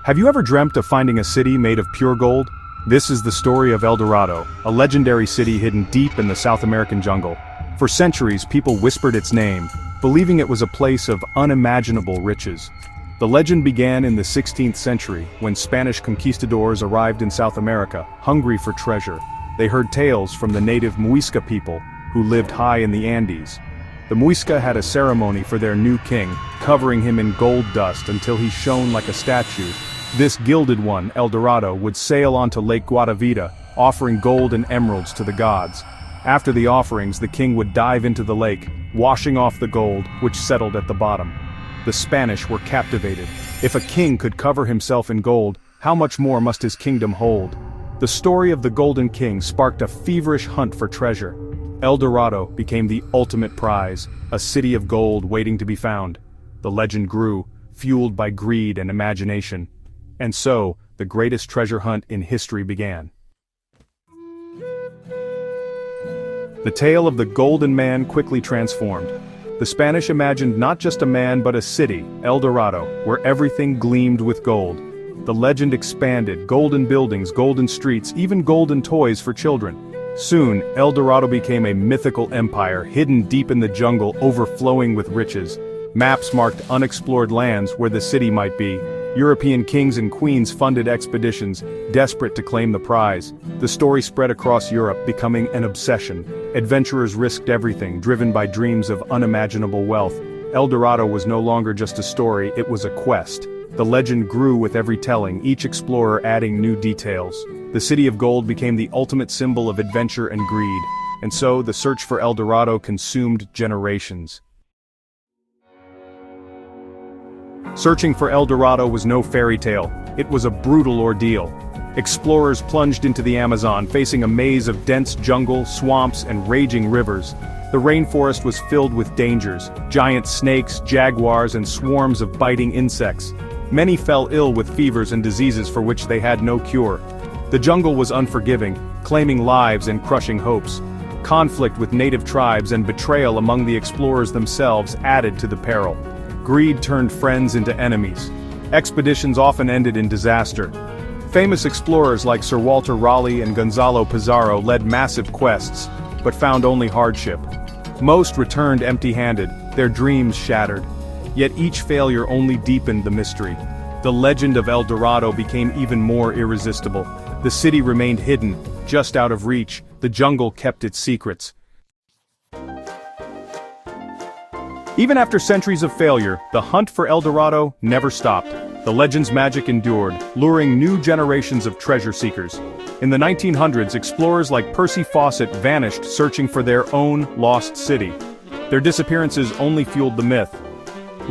Have you ever dreamt of finding a city made of pure gold? This is the story of El Dorado, a legendary city hidden deep in the South American jungle. For centuries, people whispered its name, believing it was a place of unimaginable riches. The legend began in the 16th century, when Spanish conquistadors arrived in South America, hungry for treasure. They heard tales from the native Muisca people, who lived high in the Andes. The Muisca had a ceremony for their new king, covering him in gold dust until he shone like a statue. This gilded one, El Dorado, would sail onto Lake Guatavita, offering gold and emeralds to the gods. After the offerings, the king would dive into the lake, washing off the gold, which settled at the bottom. The Spanish were captivated. If a king could cover himself in gold, how much more must his kingdom hold? The story of the Golden King sparked a feverish hunt for treasure. El Dorado became the ultimate prize, a city of gold waiting to be found. The legend grew, fueled by greed and imagination. And so, the greatest treasure hunt in history began. The tale of the Golden Man quickly transformed. The Spanish imagined not just a man but a city, El Dorado, where everything gleamed with gold. The legend expanded, golden buildings, golden streets, even golden toys for children. Soon, El Dorado became a mythical empire, hidden deep in the jungle, overflowing with riches. Maps marked unexplored lands where the city might be. European kings and queens funded expeditions, desperate to claim the prize. The story spread across Europe, becoming an obsession. Adventurers risked everything, driven by dreams of unimaginable wealth. El Dorado was no longer just a story, it was a quest. The legend grew with every telling, each explorer adding new details. The City of Gold became the ultimate symbol of adventure and greed. And so, the search for El Dorado consumed generations. Searching for El Dorado was no fairy tale, it was a brutal ordeal. Explorers plunged into the Amazon, facing a maze of dense jungle, swamps, and raging rivers. The rainforest was filled with dangers, giant snakes, jaguars, and swarms of biting insects. Many fell ill with fevers and diseases for which they had no cure. The jungle was unforgiving, claiming lives and crushing hopes. Conflict with native tribes and betrayal among the explorers themselves added to the peril. Greed turned friends into enemies. Expeditions often ended in disaster. Famous explorers like Sir Walter Raleigh and Gonzalo Pizarro led massive quests, but found only hardship. Most returned empty-handed, their dreams shattered. Yet each failure only deepened the mystery. The legend of El Dorado became even more irresistible. The city remained hidden, just out of reach. The jungle kept its secrets. Even after centuries of failure, the hunt for El Dorado never stopped. The legend's magic endured, luring new generations of treasure seekers. In the 1900s, explorers like Percy Fawcett vanished searching for their own lost city. Their disappearances only fueled the myth.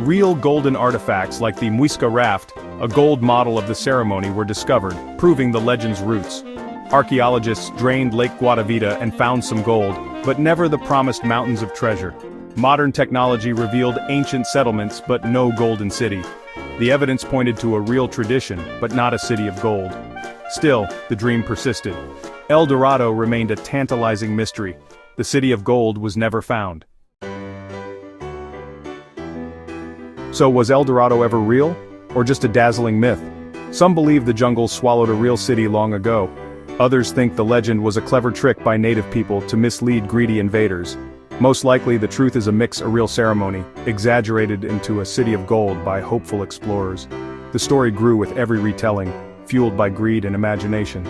Real golden artifacts like the Muisca raft, a gold model of the ceremony, were discovered, proving the legend's roots. Archaeologists drained Lake Guatavita and found some gold, but never the promised mountains of treasure. Modern technology revealed ancient settlements but no golden city. The evidence pointed to a real tradition, but not a city of gold. Still, the dream persisted. El Dorado remained a tantalizing mystery. The city of gold was never found. So was El Dorado ever real? Or just a dazzling myth? Some believe the jungle swallowed a real city long ago. Others think the legend was a clever trick by native people to mislead greedy invaders. Most likely the truth is a real ceremony, exaggerated into a city of gold by hopeful explorers. The story grew with every retelling, fueled by greed and imagination.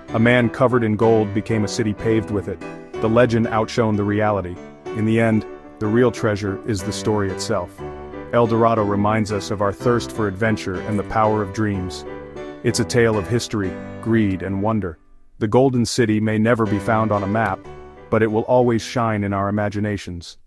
A man covered in gold became a city paved with it. The legend outshone the reality. In the end, the real treasure is the story itself. El Dorado reminds us of our thirst for adventure and the power of dreams. It's a tale of history, greed, and wonder. The Golden City may never be found on a map, but it will always shine in our imaginations.